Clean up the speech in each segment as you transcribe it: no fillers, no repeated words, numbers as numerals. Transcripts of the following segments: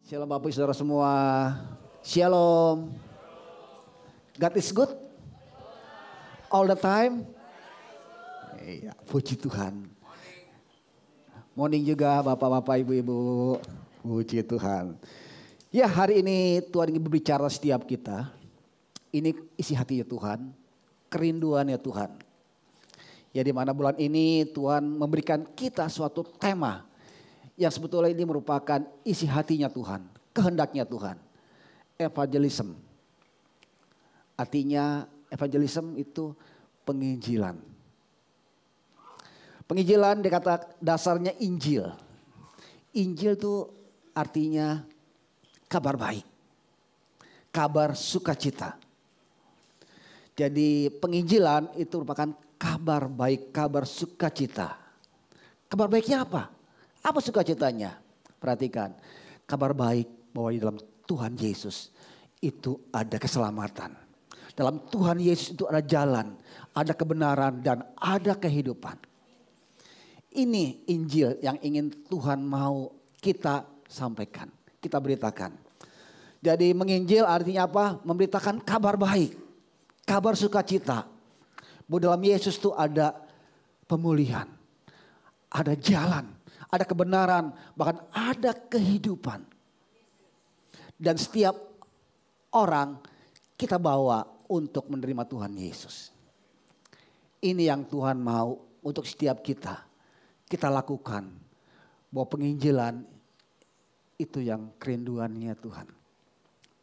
Shalom Bapak Ibu Saudara semua. Shalom. God is good. All the time. Iya, puji Tuhan. Morning juga Bapak-bapak, Ibu-ibu. Puji Tuhan. Ya, hari ini Tuhan ingin berbicara setiap kita. Ini isi hatinya Tuhan, kerinduannya Tuhan. Ya, di mana bulan ini Tuhan memberikan kita suatu tema yang sebetulnya ini merupakan isi hatinya Tuhan, kehendaknya Tuhan. Evangelism. Artinya evangelism itu penginjilan. Penginjilan dikata dasarnya Injil. Injil itu artinya kabar baik. Kabar sukacita. Jadi penginjilan itu merupakan kabar baik, kabar sukacita. Kabar baiknya apa? Apa sukacitanya? Perhatikan, kabar baik bahwa di dalam Tuhan Yesus itu ada keselamatan. Dalam Tuhan Yesus itu ada jalan, ada kebenaran dan ada kehidupan. Ini Injil yang ingin Tuhan mau kita sampaikan, kita beritakan. Jadi menginjil artinya apa? Memberitakan kabar baik, kabar sukacita. Bahwa dalam Yesus itu ada pemulihan, ada jalan, ada kebenaran, bahkan ada kehidupan. Dan setiap orang kita bawa untuk menerima Tuhan Yesus. Ini yang Tuhan mau untuk setiap kita lakukan. Bahwa penginjilan itu yang kerinduannya Tuhan.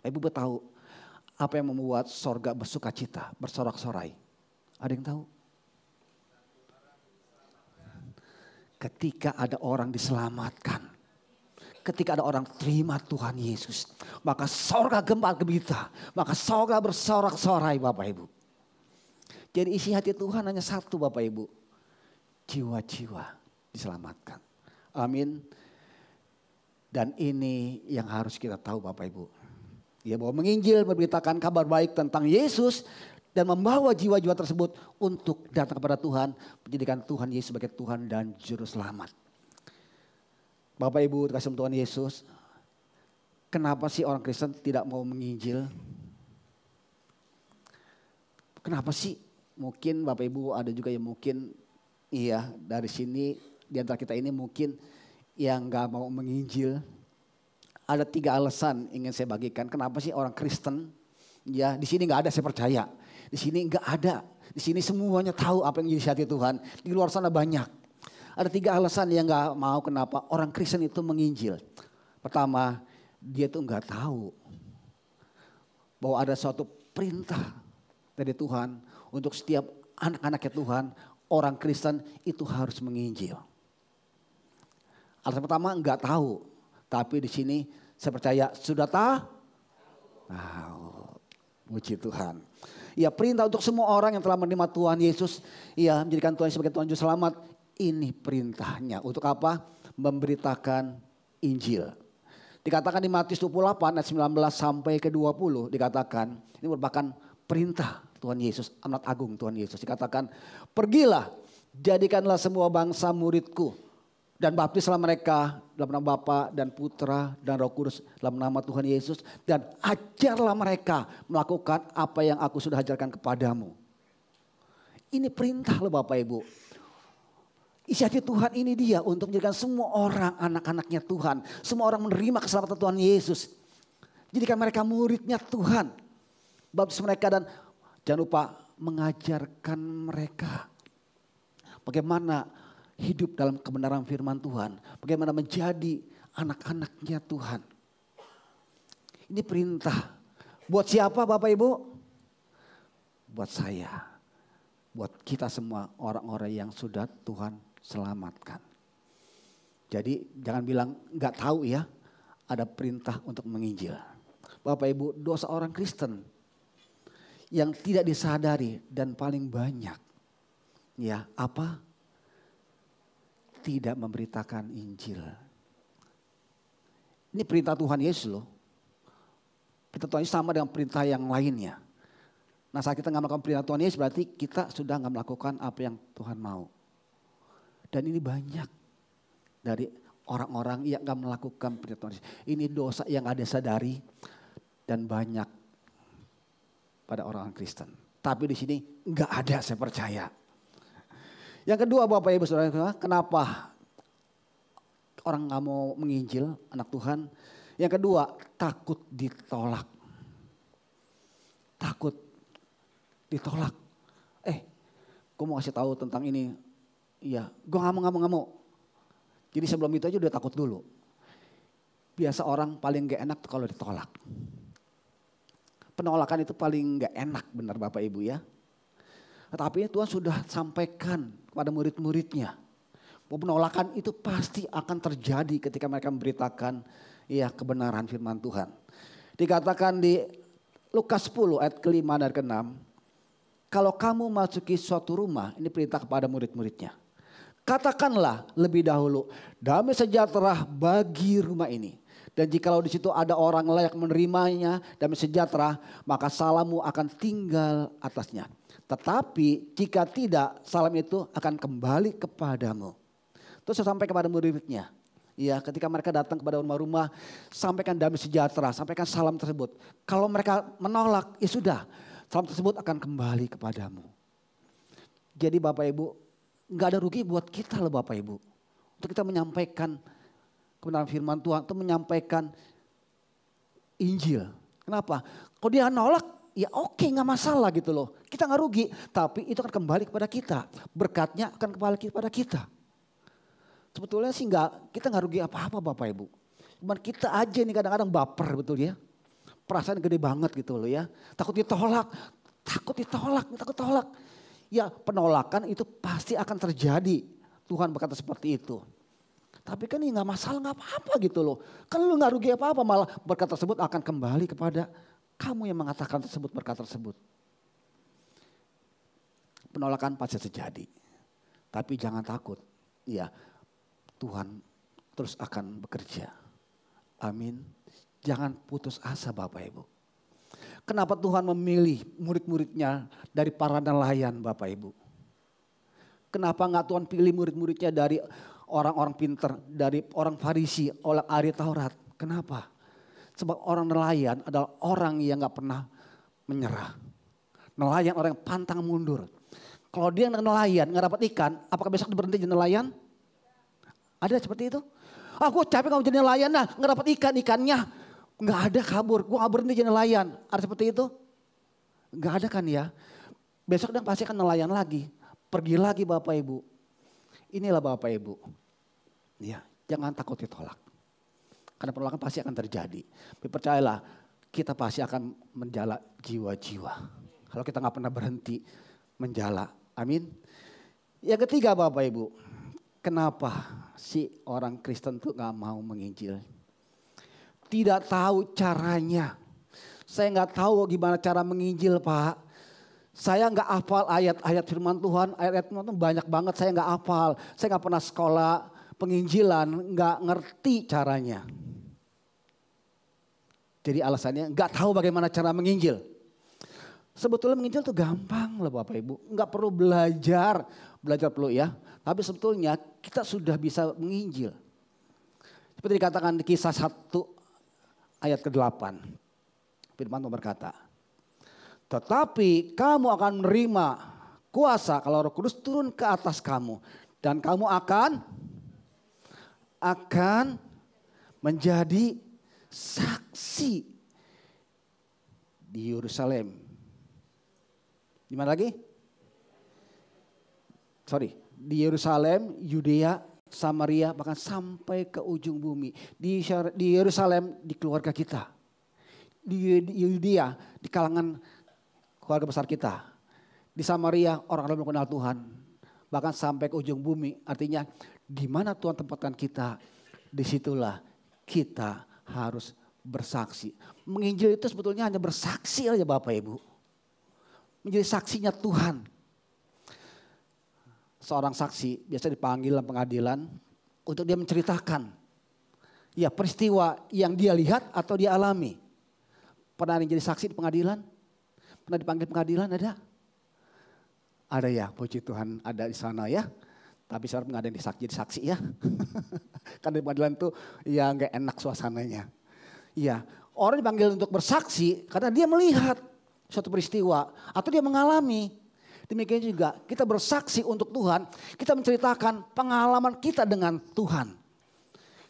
Ibu tahu apa yang membuat sorga bersukacita, bersorak-sorai? Ada yang tahu? Ketika ada orang diselamatkan. Ketika ada orang terima Tuhan Yesus. Maka sorga gembira. Maka sorga bersorak-sorai Bapak Ibu. Jadi isi hati Tuhan hanya satu Bapak Ibu. Jiwa-jiwa diselamatkan. Amin. Dan ini yang harus kita tahu Bapak Ibu. Ya, bahwa menginjil memberitakan kabar baik tentang Yesus. Dan membawa jiwa-jiwa tersebut untuk datang kepada Tuhan. Menjadikan Tuhan Yesus sebagai Tuhan dan Juru Selamat. Bapak Ibu kasih Tuhan Yesus. Kenapa sih orang Kristen tidak mau menginjil? Kenapa sih? Mungkin Bapak Ibu ada juga yang mungkin. Iya, dari sini di antara kita ini mungkin yang gak mau menginjil. Ada 3 alasan ingin saya bagikan. Kenapa sih orang Kristen? Ya, di sini gak ada, saya percaya. Di sini enggak ada. Di sini semuanya tahu apa yang jadi hati Tuhan. Di luar sana banyak. Ada 3 alasan yang enggak mau kenapa orang Kristen itu menginjil. Pertama, dia tuh enggak tahu bahwa ada suatu perintah dari Tuhan untuk setiap anak-anaknya Tuhan, orang Kristen itu harus menginjil. Alasan pertama enggak tahu, tapi di sini saya percaya sudah tahu. Puji Tuhan. Ya, perintah untuk semua orang yang telah menerima Tuhan Yesus. Ya, menjadikan Tuhan sebagai Tuhan Juru Selamat. Ini perintahnya. Untuk apa? Memberitakan Injil. Dikatakan di Matius 28 ayat 19 sampai ke 20. Dikatakan ini merupakan perintah Tuhan Yesus. Amat agung Tuhan Yesus. Dikatakan pergilah, jadikanlah semua bangsa muridku. Dan baptislah mereka dalam nama Bapa dan Putra dan Roh Kudus dalam nama Tuhan Yesus. Dan ajarlah mereka melakukan apa yang aku sudah ajarkan kepadamu. Ini perintah loh Bapak Ibu. Isi hati Tuhan ini dia untuk menjadikan semua orang anak-anaknya Tuhan. Semua orang menerima keselamatan Tuhan Yesus. Jadikan mereka muridnya Tuhan. Baptis mereka dan jangan lupa mengajarkan mereka. Bagaimana hidup dalam kebenaran firman Tuhan. Bagaimana menjadi anak-anaknya Tuhan. Ini perintah. Buat siapa Bapak Ibu? Buat saya. Buat kita semua orang-orang yang sudah Tuhan selamatkan. Jadi jangan bilang gak tahu ya. Ada perintah untuk menginjil. Bapak Ibu, dosa orang Kristen yang tidak disadari dan paling banyak. Ya, apa? Tidak memberitakan Injil. Ini perintah Tuhan Yesus loh. Perintah Tuhan Yesus sama dengan perintah yang lainnya. Nah, saat kita nggak melakukan perintah Tuhan Yesus berarti kita sudah nggak melakukan apa yang Tuhan mau. Dan ini banyak dari orang-orang yang gak melakukan perintah Tuhan. Ini dosa yang gak ada sadari dan banyak pada orang Kristen. Tapi di sini gak ada, saya percaya. Yang kedua Bapak Ibu Saudara, kenapa orang gak mau menginjil anak Tuhan? Yang kedua, takut ditolak. Takut ditolak. Gue mau kasih tahu tentang ini. Iya, gue gak mau. Jadi sebelum itu aja udah takut dulu. Biasa orang paling gak enak tuh kalau ditolak. Penolakan itu paling gak enak, benar Bapak Ibu ya. Tetapi Tuhan sudah sampaikan kepada murid-muridnya. Penolakan itu pasti akan terjadi ketika mereka memberitakan kebenaran firman Tuhan. Dikatakan di Lukas 10 ayat ke-5 dan ke-6. Kalau kamu masuki suatu rumah, ini perintah kepada murid-muridnya. Katakanlah lebih dahulu, damai sejahtera bagi rumah ini. Dan jikalau di situ ada orang layak menerimanya, damai sejahtera, maka salammu akan tinggal atasnya. Tetapi jika tidak, salam itu akan kembali kepadamu. Terus saya sampai kepada murid-muridnya. Ya, ketika mereka datang kepada rumah-rumah, sampaikan damai sejahtera, sampaikan salam tersebut. Kalau mereka menolak, ya sudah. Salam tersebut akan kembali kepadamu. Jadi Bapak Ibu, gak ada rugi buat kita loh Bapak Ibu. Untuk kita menyampaikan kebenaran firman Tuhan, untuk menyampaikan Injil. Kenapa? Kalau dia nolak, ya oke, gak masalah gitu loh. Kita gak rugi, tapi itu akan kembali kepada kita. Berkatnya akan kembali kepada kita. Sebetulnya sih kita gak rugi apa-apa Bapak Ibu. Cuman kita aja nih kadang-kadang baper betul ya. Perasaan gede banget gitu loh ya. Takut ditolak. Ya penolakan itu pasti akan terjadi. Tuhan berkata seperti itu. Tapi kan ini gak masalah, gak apa-apa gitu loh. Kan lu gak rugi apa-apa, malah berkat tersebut akan kembali kepada kamu yang mengatakan berkat tersebut. Penolakan pasti terjadi. Tapi jangan takut. Ya, Tuhan terus akan bekerja. Amin. Jangan putus asa Bapak Ibu. Kenapa Tuhan memilih murid-muridnya dari para nelayan Bapak Ibu? Kenapa enggak Tuhan pilih murid-muridnya dari orang-orang pintar, dari orang Farisi, orang ahli Taurat? Kenapa? Sebab orang nelayan adalah orang yang enggak pernah menyerah. Nelayan orang yang pantang mundur. Kalau dia nelayan enggak dapat ikan, apakah besok berhenti jadi nelayan? Ada seperti itu? Gue capek kalau jadi nelayan, enggak dapat ikannya. Nggak ada kabur, gue gak berhenti jadi nelayan. Ada seperti itu? Nggak ada kan ya. Besok dia pasti akan nelayan lagi. Pergi lagi Bapak Ibu. Inilah Bapak Ibu. Ya, jangan takut ditolak. Karena penolakan pasti akan terjadi. Tapi percayalah, kita pasti akan menjala jiwa-jiwa. Kalau kita gak pernah berhenti menjala. Amin. Yang ketiga Bapak Ibu. Kenapa si orang Kristen tuh gak mau menginjil? Tidak tahu caranya. Saya nggak tahu gimana cara menginjil Pak. Saya nggak hafal ayat-ayat firman Tuhan. Ayat-ayat firman Tuhan banyak banget saya nggak hafal. Saya nggak pernah sekolah penginjilan. Nggak ngerti caranya. Jadi alasannya nggak tahu bagaimana cara menginjil. Sebetulnya menginjil itu gampang loh Bapak Ibu. Nggak perlu belajar. Belajar perlu ya. Tapi sebetulnya kita sudah bisa menginjil. Seperti dikatakan di Kisah 1 ayat ke-8. Firman Tuhan berkata, tetapi kamu akan menerima kuasa kalau Roh Kudus turun ke atas kamu. Dan kamu akan menjadi saksi di Yerusalem. Di mana lagi? Di Yerusalem, Yudea, Samaria, bahkan sampai ke ujung bumi. Di Yerusalem, di keluarga kita. Di Yudea, di kalangan keluarga besar kita. Di Samaria, orang-orang belum kenal Tuhan. Bahkan sampai ke ujung bumi. Artinya, di mana Tuhan tempatkan kita, disitulah kita harus bersaksi. Menginjil itu sebetulnya hanya bersaksi aja Bapak Ibu. Menjadi saksinya Tuhan. Seorang saksi biasa dipanggil dalam pengadilan untuk dia menceritakan peristiwa yang dia lihat atau dia alami. Pernah ada yang jadi saksi di pengadilan? Pernah dipanggil pengadilan ada? Ada ya, puji Tuhan ada di sana ya. Tapi saya nggak ada yang jadi saksi ya. Kan di pengadilan tuh ya nggak enak suasananya. Iya, orang dipanggil untuk bersaksi karena dia melihat suatu peristiwa atau dia mengalami. Demikian juga kita bersaksi untuk Tuhan, kita menceritakan pengalaman kita dengan Tuhan.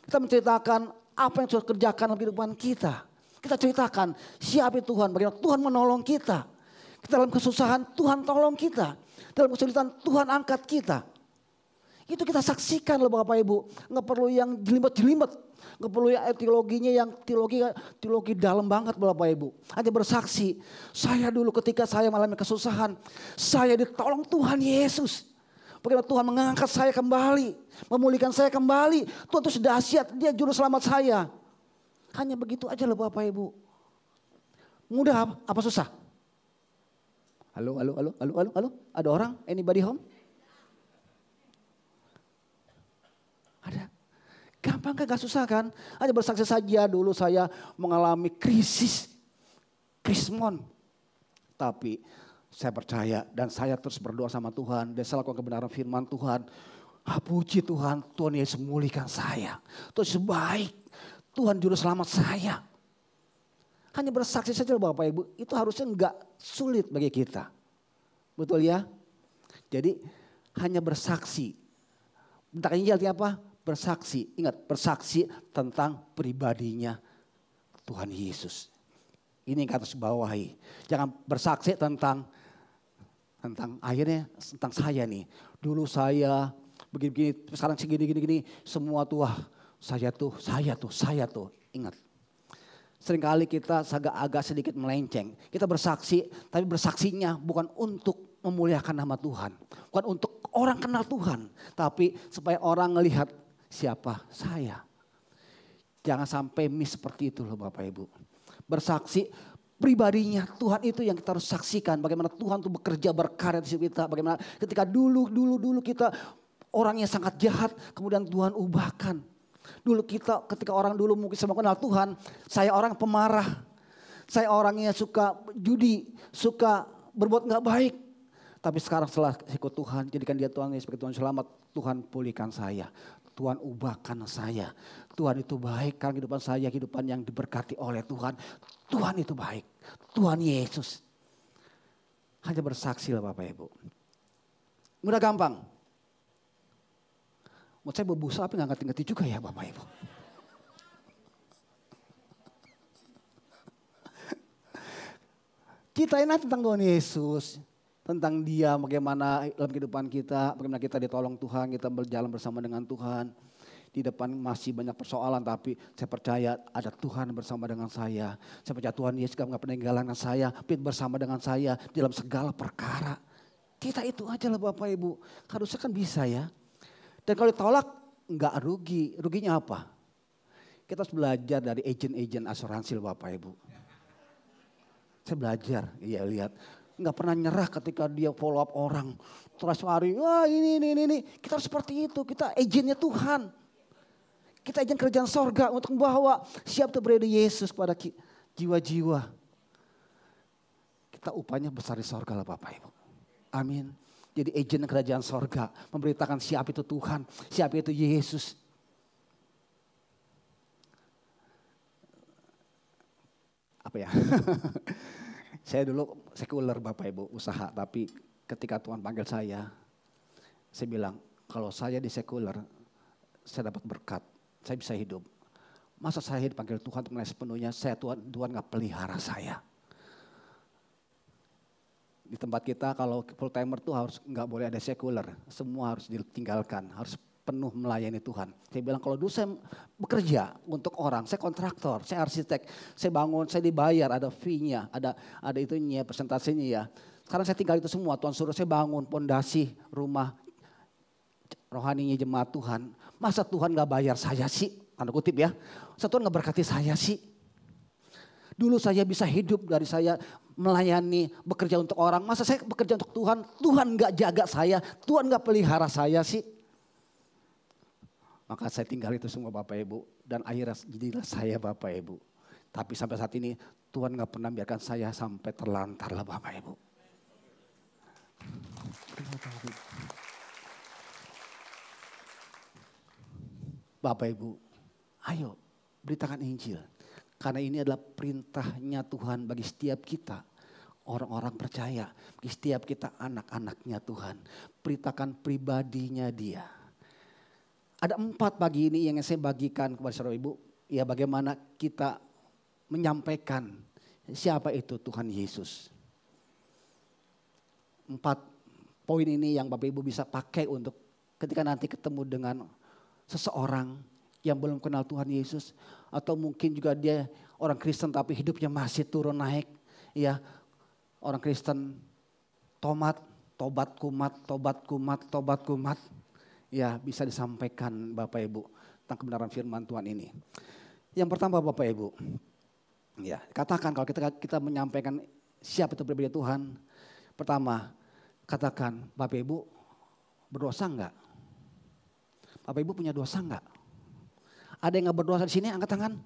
Kita menceritakan apa yang Tuhan kerjakan dalam kehidupan kita. Kita ceritakan siapa Tuhan, bagaimana Tuhan menolong kita. Kita dalam kesusahan Tuhan tolong kita. Dalam kesulitan Tuhan angkat kita. Itu kita saksikan loh Bapak Ibu. Nggak perlu yang jelimet-jelimet. Nggak perlu yang teologinya yang teologi dalam banget Bapak Ibu. Hanya bersaksi. Saya dulu ketika saya mengalami kesusahan. Saya ditolong Tuhan Yesus. Bagaimana Tuhan mengangkat saya kembali. Memulihkan saya kembali. Tuhan itu dahsyat. Dia juru selamat saya. Hanya begitu aja loh Bapak Ibu. Mudah apa susah? Halo. Ada orang? Anybody home? Ada. Gampang kan, gak susah kan? Hanya bersaksi saja dulu saya mengalami krisis. Krismon. Tapi saya percaya dan saya terus berdoa sama Tuhan. Dan saya lakukan kebenaran firman Tuhan. Puji Tuhan, Tuhan Yesus memulihkan saya. Tuhan Yesus baik. Tuhan juru selamat saya. Hanya bersaksi saja Bapak Ibu. Itu harusnya enggak sulit bagi kita. Betul ya? Jadi hanya bersaksi. Bentar Injil artinya apa? Bersaksi, ingat bersaksi tentang pribadinya Tuhan Yesus. Ini yang harus bawahi. Jangan bersaksi tentang akhirnya tentang saya nih. Dulu saya begini-begini, sekarang segini-gini, semua tuh saya tuh. Ingat. Seringkali kita agak sedikit melenceng. Kita bersaksi, tapi bersaksinya bukan untuk memuliakan nama Tuhan. Bukan untuk orang kenal Tuhan. Tapi supaya orang melihat siapa saya. Jangan sampai miss seperti itu loh Bapak Ibu. Bersaksi pribadinya Tuhan itu yang kita harus saksikan. Bagaimana Tuhan itu bekerja berkarya di hidup kita. Bagaimana ketika dulu kita orangnya sangat jahat. Kemudian Tuhan ubahkan. Dulu ketika orang dulu mungkin sama kenal Tuhan. Saya orang pemarah. Saya orangnya suka judi. Suka berbuat gak baik. Tapi sekarang setelah ikut Tuhan. Jadikan dia Tuhan sebagai Tuhan selamat. Tuhan pulihkan saya. Tuhan ubahkan saya. Tuhan itu baik karena kehidupan saya kehidupan yang diberkati oleh Tuhan. Tuhan itu baik. Tuhan Yesus. Hanya bersaksi lah Bapak Ibu. Mudah gampang. Mau saya berbusa tapi gak ngerti-ngerti juga ya Bapak Ibu. Ceritain tentang Tuhan Yesus. Tentang dia bagaimana dalam kehidupan kita, bagaimana kita ditolong Tuhan, kita berjalan bersama dengan Tuhan. Di depan masih banyak persoalan tapi saya percaya ada Tuhan bersama dengan saya. Saya percaya Tuhan Yesus gak peninggalan saya, tapi bersama dengan saya dalam segala perkara. Kita itu aja lah Bapak Ibu, harusnya kan bisa ya. Dan kalau ditolak gak rugi, ruginya apa? Kita harus belajar dari agen-agen asuransi Bapak Ibu. Saya belajar, iya lihat. Nggak pernah nyerah ketika dia follow up orang. Terus hari, wah ini. Kita harus seperti itu, kita agennya Tuhan. Kita agen kerajaan sorga untuk membawa siap terberada Yesus kepada jiwa-jiwa. Kita upahnya besar di sorga lah Bapak Ibu. Amin. Jadi agen kerajaan sorga, memberitakan siapa itu Tuhan, siapa itu Yesus. Apa ya? Saya dulu sekuler Bapak Ibu usaha, tapi ketika Tuhan panggil saya bilang kalau saya di sekuler, saya dapat berkat, saya bisa hidup. Masa saya dipanggil Tuhan untuk melayani sepenuhnya, Tuhan gak pelihara saya. Di tempat kita kalau full timer tuh harus nggak boleh ada sekuler, semua harus ditinggalkan, harus penuh melayani Tuhan. Saya bilang kalau dulu saya bekerja untuk orang, saya kontraktor, saya arsitek, saya bangun, saya dibayar, ada fee-nya, ada itunya, presentasinya ya. Sekarang saya tinggal itu semua, Tuhan suruh saya bangun pondasi rumah rohaninya jemaat Tuhan. Masa Tuhan gak bayar saya sih, tanda kutip ya. Masa Tuhan gak berkati saya sih. Dulu saya bisa hidup dari saya melayani, bekerja untuk orang. Masa saya bekerja untuk Tuhan, Tuhan gak jaga saya, Tuhan gak pelihara saya sih. Maka saya tinggal itu semua Bapak Ibu. Dan akhirnya jadilah saya Bapak Ibu. Tapi sampai saat ini Tuhan gak pernah biarkan saya sampai terlantar lah Bapak Ibu. Bapak Ibu, ayo beritakan Injil. Karena ini adalah perintahnya Tuhan bagi setiap kita. Orang-orang percaya, bagi setiap kita anak-anaknya Tuhan. Beritakan pribadinya dia. Ada 4 pagi ini yang saya bagikan kepada saudara ibu. Ya bagaimana kita menyampaikan siapa itu Tuhan Yesus. 4 poin ini yang Bapak Ibu bisa pakai untuk ketika nanti ketemu dengan seseorang yang belum kenal Tuhan Yesus. Atau mungkin juga dia orang Kristen tapi hidupnya masih turun naik. Ya, orang Kristen tobat kumat. Ya, bisa disampaikan Bapak Ibu tentang kebenaran firman Tuhan ini. Yang pertama Bapak Ibu, ya katakan kalau kita menyampaikan siapa itu pribadi Tuhan. Pertama, katakan Bapak Ibu berdosa enggak? Bapak Ibu punya dosa enggak? Ada yang gak berdosa di sini? Angkat tangan.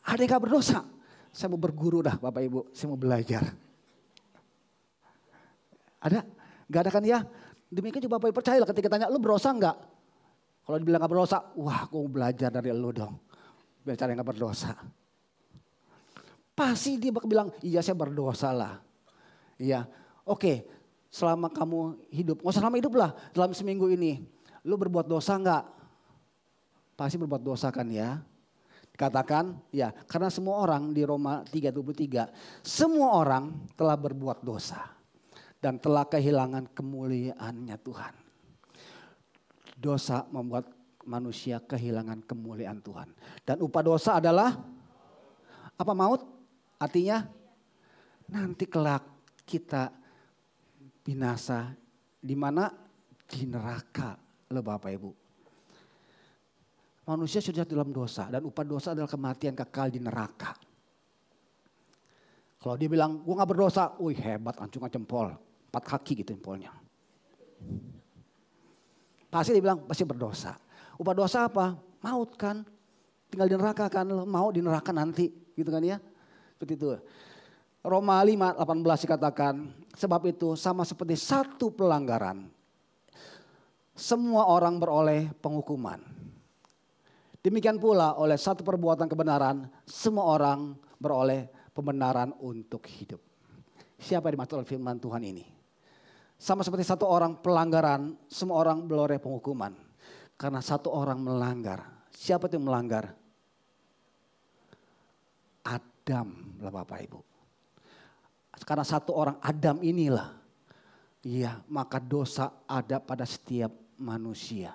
Ada yang gak berdosa? Saya mau berguru dah Bapak Ibu. Saya mau belajar. Ada? Gak ada kan ya? Demikian juga Bapak Ibu percayalah ketika tanya lu berdosa enggak? Kalau dibilang gak berdosa, wah aku mau belajar dari lu dong. Biar cara yang gak berdosa. Pasti dia bakal bilang, iya saya berdosa lah. Iya, oke. Selama kamu hidup, gak usah selama hidup lah. Dalam seminggu ini, lu berbuat dosa enggak? Pasti berbuat dosa kan ya. Katakan ya, karena semua orang di Roma 3:23, semua orang telah berbuat dosa. Dan telah kehilangan kemuliaannya Tuhan. Dosa membuat manusia kehilangan kemuliaan Tuhan. Dan upah dosa adalah apa? Maut. Artinya nanti kelak kita binasa di mana? Di neraka loh Bapak Ibu. Manusia sudah dalam dosa dan upah dosa adalah kematian kekal di neraka. Kalau dia bilang gue gak berdosa, wih hebat ancungan jempol, 4 kaki gitu jempolnya. Pasti dia bilang pasti berdosa. Upah dosa apa? Maut kan, tinggal di neraka kan, mau di neraka nanti gitu kan ya. Seperti itu. Roma 5:18 dikatakan, sebab itu sama seperti satu pelanggaran, semua orang beroleh penghukuman. Demikian pula oleh satu perbuatan kebenaran, semua orang beroleh pembenaran untuk hidup. Siapa yang dimaksud oleh firman Tuhan ini? Sama seperti satu orang pelanggaran, semua orang beroleh penghukuman. Karena satu orang melanggar. Siapa itu yang melanggar? Adam lah Bapak Ibu. Karena satu orang Adam inilah. Iya, maka dosa ada pada setiap manusia.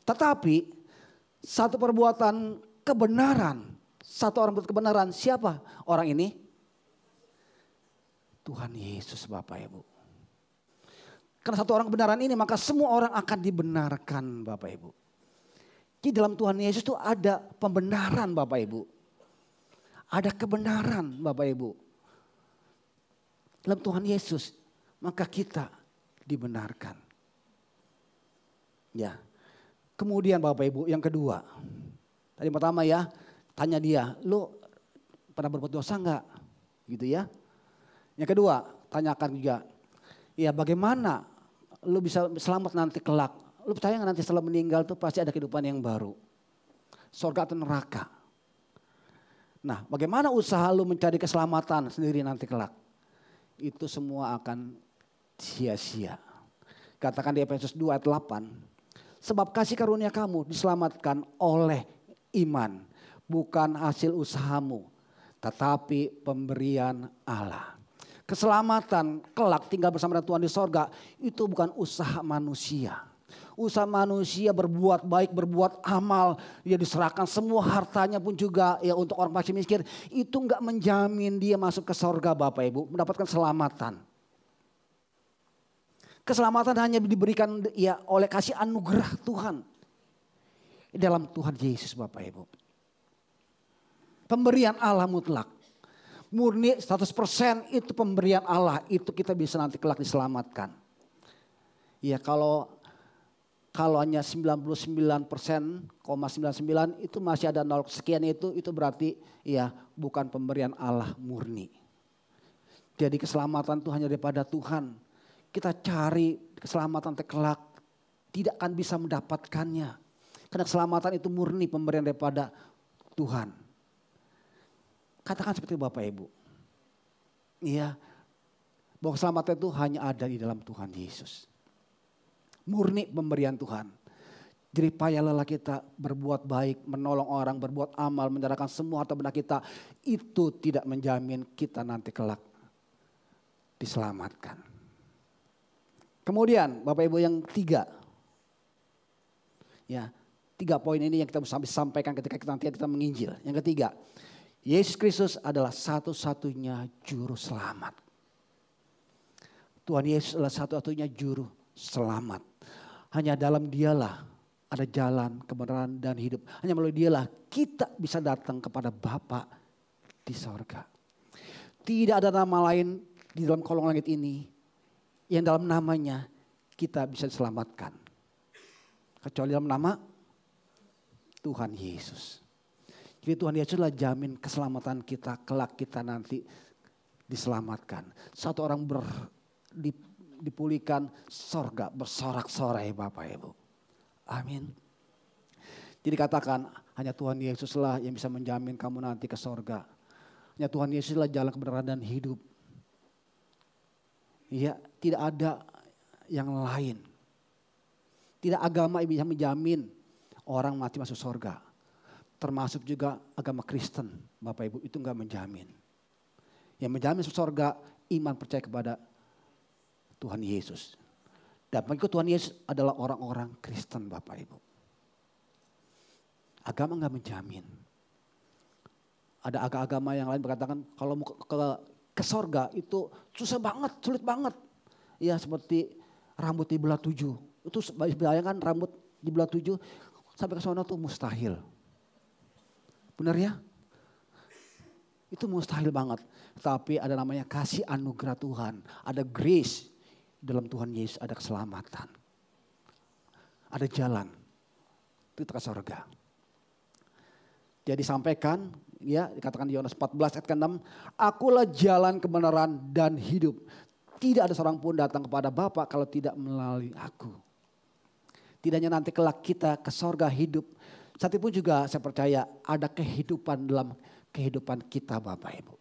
Tetapi satu perbuatan kebenaran, satu orang berbuat kebenaran, siapa orang ini? Tuhan Yesus Bapak Ibu. Karena satu orang kebenaran ini maka semua orang akan dibenarkan Bapak Ibu. Jadi dalam Tuhan Yesus itu ada pembenaran Bapak Ibu. Ada kebenaran Bapak Ibu. Dalam Tuhan Yesus maka kita dibenarkan. Ya. Kemudian Bapak Ibu yang kedua. Tadi pertama ya, tanya dia, lu pernah berbuat dosa enggak? Gitu ya. Yang kedua, tanyakan juga, ya bagaimana lu bisa selamat nanti kelak? Lu percaya enggak nanti setelah meninggal tuh pasti ada kehidupan yang baru? Surga atau neraka? Nah, bagaimana usaha lu mencari keselamatan sendiri nanti kelak? Itu semua akan sia-sia. Katakan di Efesus 2 ayat 8. Sebab kasih karunia kamu diselamatkan oleh iman. Bukan hasil usahamu. Tetapi pemberian Allah. Keselamatan kelak tinggal bersama dengan Tuhan di sorga. Itu bukan usaha manusia. Usaha manusia berbuat baik, berbuat amal. Dia diserahkan semua hartanya pun juga ya untuk orang fakir miskin. Itu enggak menjamin dia masuk ke sorga Bapak Ibu. Mendapatkan keselamatan. Keselamatan hanya diberikan ya oleh kasih anugerah Tuhan. Dalam Tuhan Yesus Bapak Ibu. Pemberian Allah mutlak. Murni 100% itu pemberian Allah. Itu kita bisa nanti kelak diselamatkan. Ya kalau hanya 99,99 itu masih ada 0 sekian itu berarti ya bukan pemberian Allah murni. Jadi keselamatan itu hanya daripada Tuhan. Kita cari keselamatan kelak tidak akan bisa mendapatkannya. Karena keselamatan itu murni pemberian daripada Tuhan. Katakan seperti Bapak Ibu. Iya, bahwa keselamatan itu hanya ada di dalam Tuhan Yesus. Murni pemberian Tuhan. Jerih payah lelah kita berbuat baik, menolong orang, berbuat amal, menyerahkan semua harta benda kita. Itu tidak menjamin kita nanti kelak diselamatkan. Kemudian Bapak Ibu yang 3. Ya, 3 poin ini yang kita bisa sampaikan ketika kita menginjil. Yang ketiga, Yesus Kristus adalah satu-satunya juru selamat. Tuhan Yesus adalah satu-satunya juru selamat. Hanya dalam Dialah ada jalan, kebenaran dan hidup. Hanya melalui Dialah kita bisa datang kepada Bapa di sorga. Tidak ada nama lain di dalam kolong langit ini yang dalam namanya kita bisa diselamatkan. Kecuali dalam nama Tuhan Yesus. Jadi Tuhan Yesus adalah jamin keselamatan kita, kelak kita nanti diselamatkan. Satu orang dipulihkan, sorga bersorak-sorai Bapak Ibu. Amin. Jadi katakan hanya Tuhan Yesuslah yang bisa menjamin kamu nanti ke sorga. Hanya Tuhan Yesuslah jalan kebenaran dan hidup. Ya, tidak ada yang lain. Tidak agama yang bisa menjamin orang mati masuk sorga. Termasuk juga agama Kristen, Bapak Ibu, itu enggak menjamin. Yang menjamin masuk sorga, iman percaya kepada Tuhan Yesus. Dan pengikut Tuhan Yesus adalah orang-orang Kristen, Bapak Ibu. Agama enggak menjamin. Ada agama yang lain berkatakan kalau mau ke sorga itu susah banget, sulit banget. Ya seperti rambut dibelah 7. Itu bayangkan rambut dibelah 7 sampai ke sana tuh mustahil. Benar ya? Itu mustahil banget. Tapi ada namanya kasih anugerah Tuhan. Ada grace. Dalam Tuhan Yesus ada keselamatan. Ada jalan. Itu ke surga. Jadi sampaikan, ya dikatakan di Yohanes 14 ayat 6. Akulah jalan kebenaran dan hidup. Tidak ada seorang pun datang kepada Bapa kalau tidak melalui aku. Tidak hanya nanti kelak kita ke surga hidup. Saat itu pun juga saya percaya ada kehidupan dalam kehidupan kita Bapak Ibu.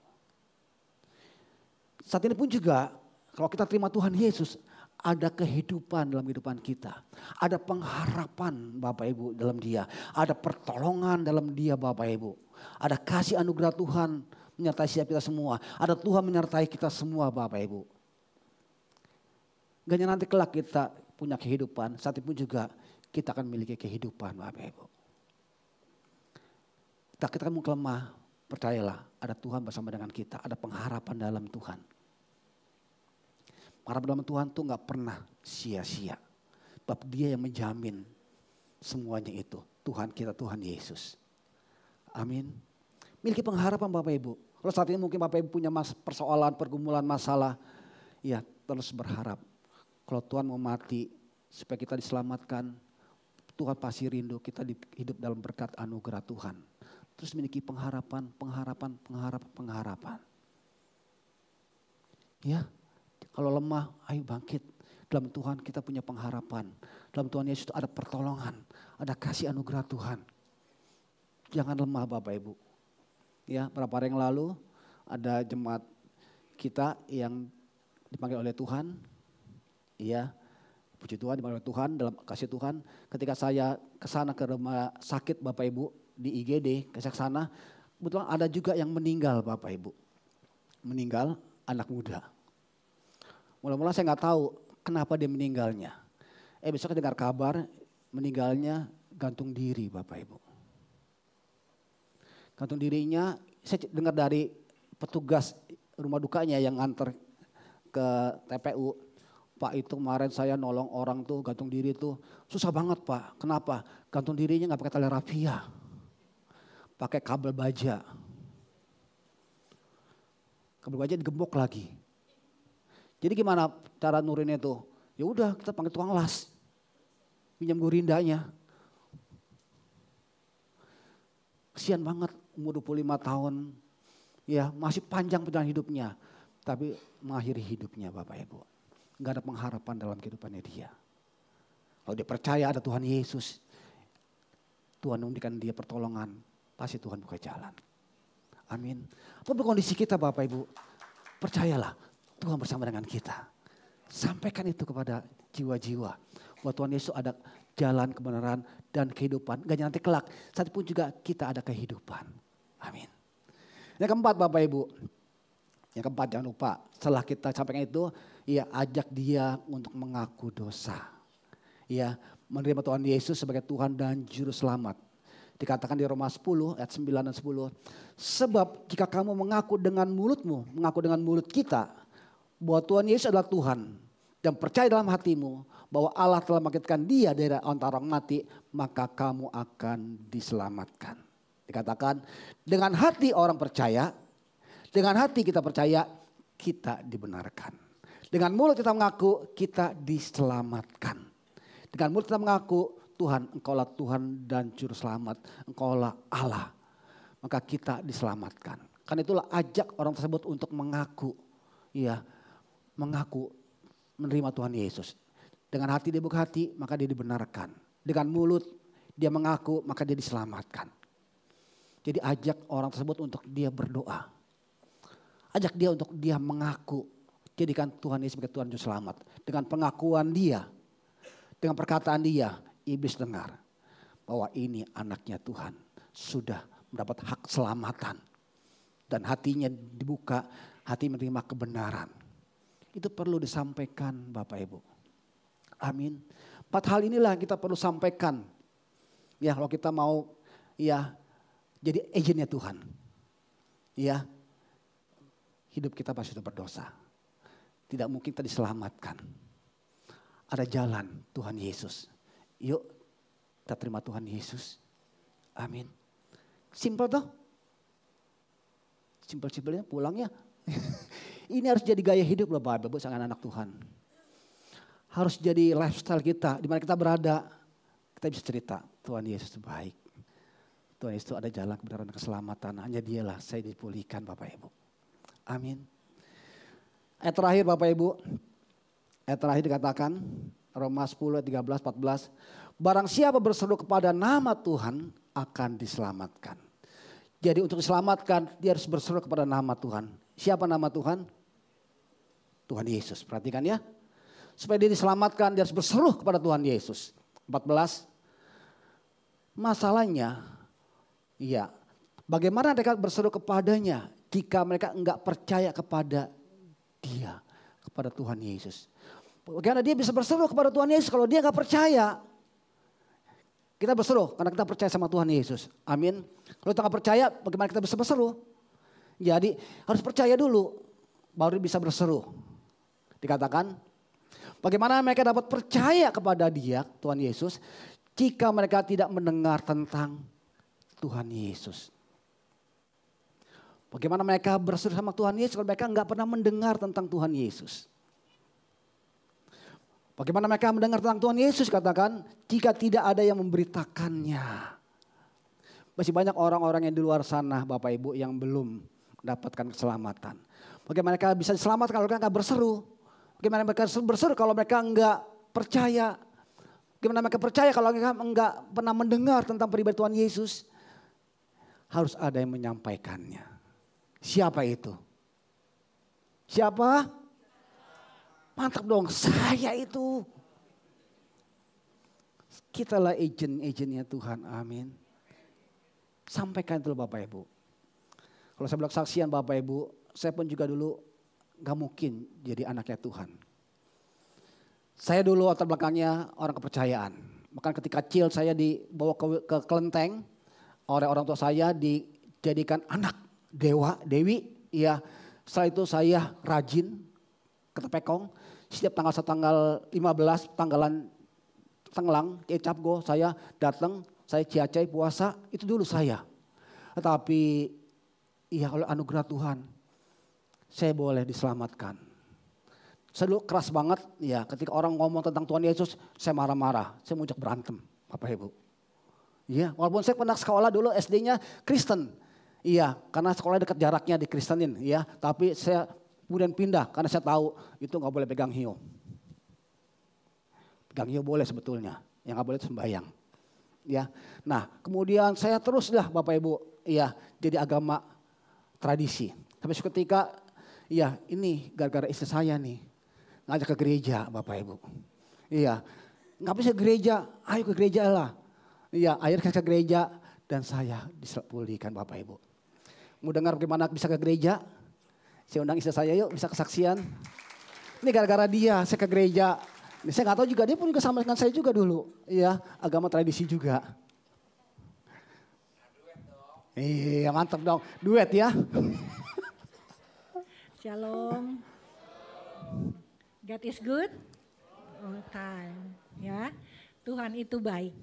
Saat ini pun juga kalau kita terima Tuhan Yesus ada kehidupan dalam kehidupan kita. Ada pengharapan Bapak Ibu dalam Dia. Ada pertolongan dalam Dia Bapak Ibu. Ada kasih anugerah Tuhan menyertai setiap kita semua. Ada Tuhan menyertai kita semua Bapak Ibu. Gak hanya nanti kelak kita punya kehidupan, saat itu pun juga kita akan memiliki kehidupan Bapak Ibu. Kita mau lemah, percayalah ada Tuhan bersama dengan kita. Ada pengharapan dalam Tuhan. Pengharapan dalam Tuhan tuh gak pernah sia-sia. Sebab Dia yang menjamin semuanya itu. Tuhan kita, Tuhan Yesus. Amin. Miliki pengharapan Bapak Ibu. Kalau saat ini mungkin Bapak Ibu punya persoalan, pergumulan, masalah. Ya terus berharap. Kalau Tuhan mau mati supaya kita diselamatkan. Tuhan pasti rindu kita hidup dalam berkat anugerah Tuhan. Terus memiliki pengharapan. Ya, kalau lemah, ayo bangkit. Dalam Tuhan kita punya pengharapan. Dalam Tuhan Yesus ada pertolongan, ada kasih anugerah Tuhan. Jangan lemah Bapak Ibu. Ya, beberapa hari yang lalu ada jemaat kita yang dipanggil oleh Tuhan. Ya, puji Tuhan dipanggil oleh Tuhan dalam kasih Tuhan. Ketika saya ke sana ke rumah sakit Bapak Ibu, di IGD ke sana, kebetulan ada juga yang meninggal Bapak Ibu. Meninggal anak muda. Mula-mula saya nggak tahu kenapa dia meninggalnya. Besok dengar kabar meninggalnya gantung diri Bapak Ibu. Gantung dirinya saya dengar dari petugas rumah dukanya yang nganter ke TPU. Pak itu kemarin saya nolong orang tuh gantung diri tuh susah banget Pak. Kenapa? Gantung dirinya nggak pakai tali rafia. Pakai kabel baja. Kabel baja digembok lagi. Jadi gimana cara nurinnya itu? Ya udah kita panggil tukang las. Pinjam gurindanya. Kesian banget umur 25 tahun. Ya masih panjang perjalanan hidupnya. Tapi mengakhiri hidupnya Bapak Ibu. Gak ada pengharapan dalam kehidupannya dia. Kalau dia percaya ada Tuhan Yesus, Tuhan memberikan dia pertolongan, pasti Tuhan buka jalan. Amin. Apapun kondisi kita Bapak Ibu, percayalah Tuhan bersama dengan kita. Sampaikan itu kepada jiwa-jiwa. Bahwa Tuhan Yesus ada jalan kebenaran dan kehidupan. Gak nanti kelak, saat pun juga kita ada kehidupan. Amin. Yang keempat Bapak Ibu. Yang keempat jangan lupa, setelah kita sampaikan itu, ya ajak dia untuk mengaku dosa. Ya, menerima Tuhan Yesus sebagai Tuhan dan Juru Selamat. Dikatakan di Roma 10 ayat 9 dan 10. Sebab jika kamu mengaku dengan mulutmu, mengaku dengan mulut kita, bahwa Tuhan Yesus adalah Tuhan. Dan percaya dalam hatimu bahwa Allah telah membangkitkan dia dari antara orang mati, maka kamu akan diselamatkan. Dikatakan dengan hati orang percaya, dengan hati kita percaya, kita dibenarkan. Dengan mulut kita mengaku, kita diselamatkan. Dengan mulut kita mengaku, Tuhan, Engkaulah Tuhan dan Juru Selamat, Engkaulah Allah. Maka kita diselamatkan. Karena itulah ajak orang tersebut untuk mengaku. Ya, mengaku menerima Tuhan Yesus. Dengan hati dia buka hati, maka dia dibenarkan. Dengan mulut dia mengaku, maka dia diselamatkan. Jadi ajak orang tersebut untuk dia berdoa. Ajak dia untuk dia mengaku. Jadikan Tuhan Yesus sebagai Tuhan Juru Selamat. Dengan pengakuan dia, dengan perkataan dia, iblis dengar bahwa ini anaknya Tuhan sudah mendapat hak selamatan. Dan hatinya dibuka, hati menerima kebenaran. Itu perlu disampaikan Bapak Ibu. Amin. 4 hal inilah yang kita perlu sampaikan. Ya, kalau kita mau ya jadi agennya Tuhan. Ya, hidup kita pasti sudah berdosa. Tidak mungkin kita diselamatkan. Ada jalan Tuhan Yesus. Yuk kita terima Tuhan Yesus. Amin. Simpel toh. Simpel-simpelnya pulangnya. Ini harus jadi gaya hidup loh Bapak Ibu sang anak Tuhan. Harus jadi lifestyle kita. Di mana kita berada. Kita bisa cerita Tuhan Yesus itu baik. Tuhan Yesus itu ada jalan kebenaran dan keselamatan. Hanya dialah saya dipulihkan Bapak Ibu. Amin. Ayat terakhir Bapak Ibu. Ayat terakhir dikatakan. Roma 10 ayat 13, 14. Barang siapa berseru kepada nama Tuhan akan diselamatkan. Jadi untuk diselamatkan dia harus berseru kepada nama Tuhan. Siapa nama Tuhan? Tuhan Yesus. Perhatikan ya. Supaya dia diselamatkan dia harus berseru kepada Tuhan Yesus. 14. Masalahnya ya bagaimana mereka berseru kepadanya jika mereka enggak percaya kepada dia. Kepada Tuhan Yesus. Bagaimana dia bisa berseru kepada Tuhan Yesus kalau dia enggak percaya. Kita berseru karena kita percaya sama Tuhan Yesus. Amin. Kalau kita enggak percaya bagaimana kita bisa berseru? Jadi harus percaya dulu baru bisa berseru. Dikatakan bagaimana mereka dapat percaya kepada dia Tuhan Yesus jika mereka tidak mendengar tentang Tuhan Yesus. Bagaimana mereka berseru sama Tuhan Yesus kalau mereka enggak pernah mendengar tentang Tuhan Yesus. Bagaimana mereka mendengar tentang Tuhan Yesus katakan jika tidak ada yang memberitakannya. Masih banyak orang-orang yang di luar sana Bapak Ibu yang belum mendapatkan keselamatan. Bagaimana mereka bisa diselamatkan kalau mereka enggak berseru. Bagaimana mereka berseru kalau mereka enggak percaya. Bagaimana mereka percaya kalau mereka enggak pernah mendengar tentang pribadi Tuhan Yesus. Harus ada yang menyampaikannya. Siapa itu? Siapa? Mantap dong, saya itu. Kitalah agent-agentnya Tuhan, amin. Sampaikan itu Bapak Ibu. Kalau saya bilang saksian Bapak Ibu, saya pun juga dulu gak mungkin jadi anaknya Tuhan. Saya dulu latar belakangnya orang kepercayaan. Bahkan ketika kecil saya dibawa ke kelenteng oleh orang tua saya dijadikan anak dewi. Ya, setelah itu saya rajin ke Tepekong. Setiap tanggal 15 tanggalan tenggelang, kecap go, saya datang, saya ciacai puasa, itu dulu saya. Tetapi ya oleh anugerah Tuhan, saya boleh diselamatkan. Saya dulu keras banget, ya ketika orang ngomong tentang Tuhan Yesus, saya marah-marah, saya mau ajak berantem, Bapak Ibu. Iya, walaupun saya pernah sekolah dulu SD-nya Kristen. Iya, karena sekolah dekat jaraknya di Kristenin, ya. Tapi saya kemudian pindah karena saya tahu itu nggak boleh pegang hiu. Gangio boleh sebetulnya, yang nggak boleh itu sembahyang. Ya, nah kemudian saya terus lah Bapak Ibu, ya jadi agama tradisi. Tapi suatu ketika, ya ini gara-gara istri saya nih ngajak ke gereja Bapak Ibu. Iya, nggak bisa ke gereja, ayo ke gereja lah. Iya, akhirnya ke gereja dan saya dipulihkan Bapak Ibu. Mau dengar bagaimana bisa ke gereja? Saya undang istri saya, yuk bisa kesaksian. Ini gara-gara dia saya ke gereja. Ini saya nggak tahu juga, dia pun juga sama dengan saya juga dulu. Iya, agama tradisi juga. Iya mantap dong, duet ya. Shalom. God is good all time. Ya, Tuhan itu baik.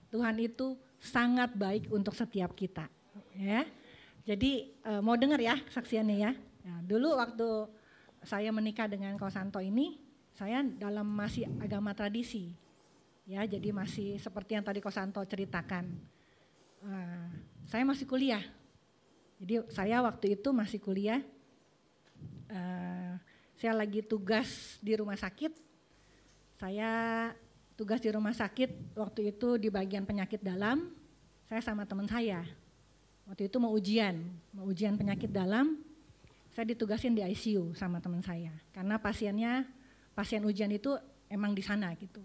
Tuhan itu sangat baik untuk setiap kita. Ya, jadi mau dengar ya kesaksiannya ya. Nah, dulu waktu saya menikah dengan Kosanto ini, saya dalam masih agama tradisi. Ya, jadi masih seperti yang tadi Kosanto ceritakan. Saya masih kuliah. Jadi saya waktu itu masih kuliah. Saya lagi tugas di rumah sakit. Saya tugas di rumah sakit waktu itu di bagian penyakit dalam. Saya sama teman saya. Waktu itu mau ujian penyakit dalam. Saya ditugasin di ICU sama teman saya. Karena pasien ujian itu emang di sana gitu.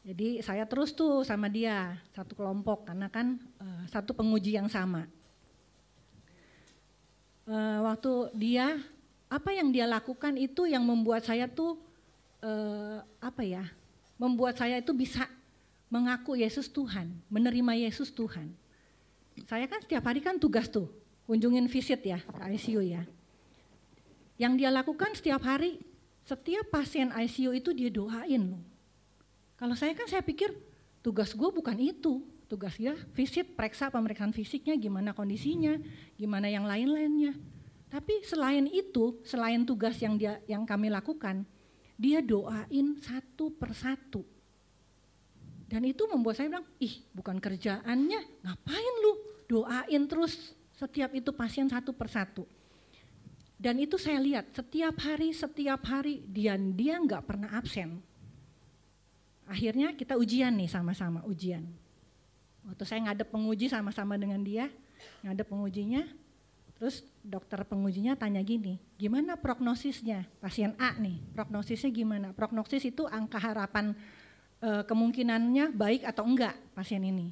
Jadi saya terus tuh sama dia satu kelompok karena kan satu penguji yang sama. Waktu apa yang dia lakukan itu yang membuat saya tuh membuat saya itu bisa mengaku Yesus Tuhan, menerima Yesus Tuhan. Saya kan setiap hari kan tugas tuh, kunjungin visit ya ke ICU ya. Yang dia lakukan setiap hari, setiap pasien ICU itu dia doain loh. Kalau saya pikir tugas gue bukan itu, tugas dia visit, pemeriksaan fisiknya, gimana kondisinya, gimana yang lain-lainnya. Tapi selain itu, selain tugas yang kami lakukan, dia doain satu persatu. Dan itu membuat saya bilang, bukan kerjaannya, ngapain lu doain terus setiap itu pasien satu persatu. Dan itu saya lihat setiap hari dia nggak pernah absen. Akhirnya kita ujian nih sama-sama ujian. Waktu saya ngadep penguji sama-sama dengan dia, ngadep pengujinya, terus dokter pengujinya tanya gini, gimana prognosisnya pasien A nih, prognosisnya gimana? Prognosis itu angka harapan kemungkinannya baik atau enggak pasien ini.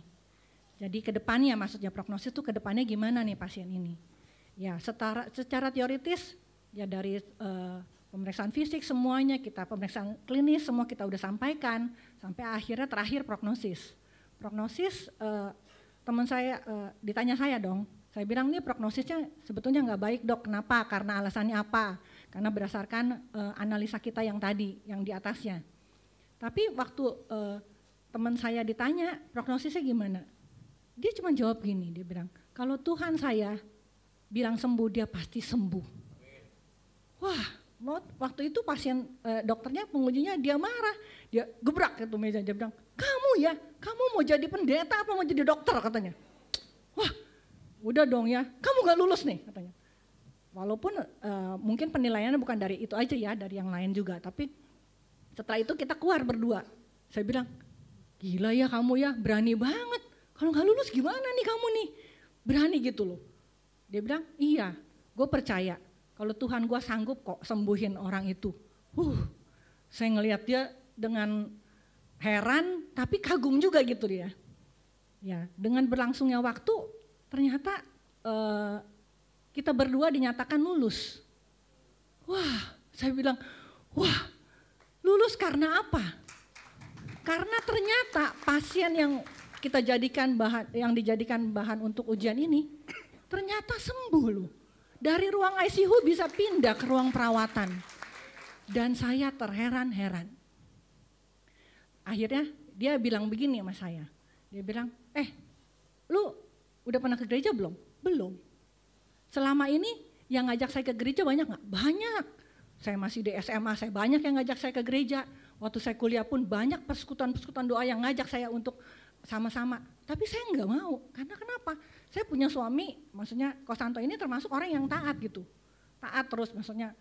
Jadi kedepannya maksudnya prognosis itu kedepannya gimana nih pasien ini. Ya secara teoritis ya dari pemeriksaan fisik semuanya kita, pemeriksaan klinis semua kita udah sampaikan, sampai akhirnya terakhir prognosis. Prognosis teman saya ditanya saya dong, saya bilang nih prognosisnya sebetulnya nggak baik dok, kenapa? Karena alasannya apa? Karena berdasarkan analisa kita yang tadi, yang di atasnya. Tapi waktu teman saya ditanya prognosisnya gimana? Dia cuma jawab gini, dia bilang, kalau Tuhan saya bilang sembuh, dia pasti sembuh. Wah, waktu itu pasien dokternya, pengujinya dia marah, dia gebrak itu meja, dia bilang, kamu mau jadi pendeta apa mau jadi dokter katanya. Wah, udah dong ya, kamu gak lulus nih katanya. Walaupun mungkin penilaiannya bukan dari itu aja ya, dari yang lain juga, tapi setelah itu kita keluar berdua. Saya bilang, gila ya kamu ya, berani banget. Kalau gak lulus gimana nih kamu nih, berani gitu loh. Dia bilang, iya, gue percaya kalau Tuhan gue sanggup kok sembuhin orang itu. Saya ngelihat dia dengan heran tapi kagum juga gitu dia. Ya, dengan berlangsungnya waktu ternyata kita berdua dinyatakan lulus. Wah, saya bilang, lulus karena apa? Karena ternyata pasien yang kita jadikan dijadikan bahan untuk ujian ini ternyata sembuh loh. Dari ruang ICU bisa pindah ke ruang perawatan. Dan saya terheran-heran. Akhirnya dia bilang begini sama saya. Dia bilang, lu udah pernah ke gereja belum? Belum. Selama ini yang ngajak saya ke gereja banyak gak? Banyak. Saya masih di SMA, saya banyak yang ngajak saya ke gereja. Waktu saya kuliah pun banyak persekutuan-persekutuan doa yang ngajak saya untuk sama-sama. Tapi saya nggak mau, karena kenapa? Saya punya suami, maksudnya Kosanto ini termasuk orang yang taat gitu. Taat terus, maksudnya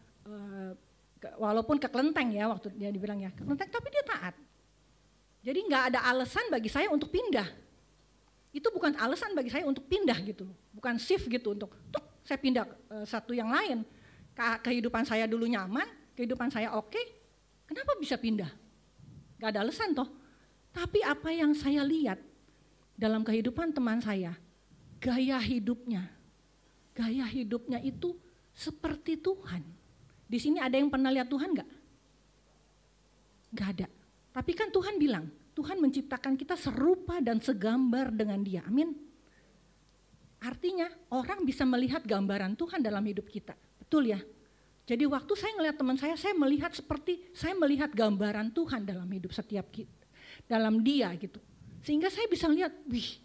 walaupun ke kelenteng ya, waktu dia dibilang ya, ke kelenteng tapi dia taat. Jadi nggak ada alasan bagi saya untuk pindah. Itu bukan alasan bagi saya untuk pindah gitu loh. Bukan shift gitu untuk saya pindah satu yang lain. Kehidupan saya dulu nyaman, kehidupan saya oke, kenapa bisa pindah? Gak ada alasan toh. Tapi apa yang saya lihat dalam kehidupan teman saya, gaya hidupnya itu seperti Tuhan. Di sini ada yang pernah lihat Tuhan gak? Gak ada. Tapi kan Tuhan bilang, Tuhan menciptakan kita serupa dan segambar dengan Dia. Amin. Artinya orang bisa melihat gambaran Tuhan dalam hidup kita. Betul ya? Jadi waktu saya ngelihat teman saya melihat seperti saya melihat gambaran Tuhan dalam hidup setiap kita, dalam dia gitu. Sehingga saya bisa lihat, wih,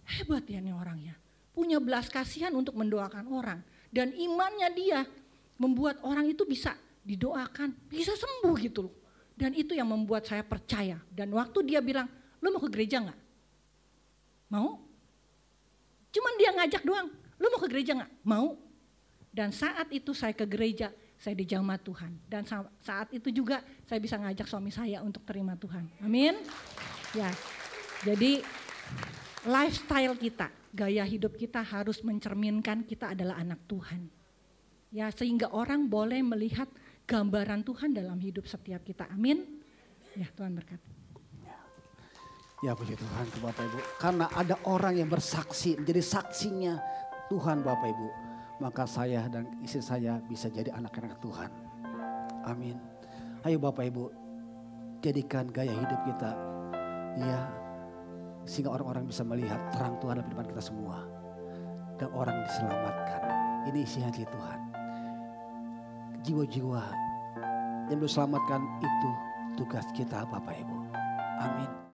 hebat ya nih orangnya. Punya belas kasihan untuk mendoakan orang. Dan imannya dia membuat orang itu bisa didoakan, bisa sembuh gitu loh. Dan itu yang membuat saya percaya. Dan waktu dia bilang, lo mau ke gereja gak? Mau? Cuman dia ngajak doang, lo mau ke gereja gak? Mau. Dan saat itu saya ke gereja, saya dijamah Tuhan. Dan saat itu juga saya bisa ngajak suami saya untuk terima Tuhan. Amin. Ya, jadi lifestyle kita, gaya hidup kita harus mencerminkan kita adalah anak Tuhan. Ya, sehingga orang boleh melihat gambaran Tuhan dalam hidup setiap kita. Amin. Ya, Tuhan berkati. Ya puji Tuhan Bapak Ibu. Karena ada orang yang bersaksi, menjadi saksinya Tuhan Bapak Ibu. Maka saya dan istri saya bisa jadi anak-anak Tuhan. Amin. Ayo Bapak Ibu, jadikan gaya hidup kita, ya, sehingga orang-orang bisa melihat terang Tuhan dalam kehidupan kita semua. Dan orang diselamatkan. Ini isi hati Tuhan. Jiwa-jiwa yang belum diselamatkan itu tugas kita Bapak Ibu. Amin.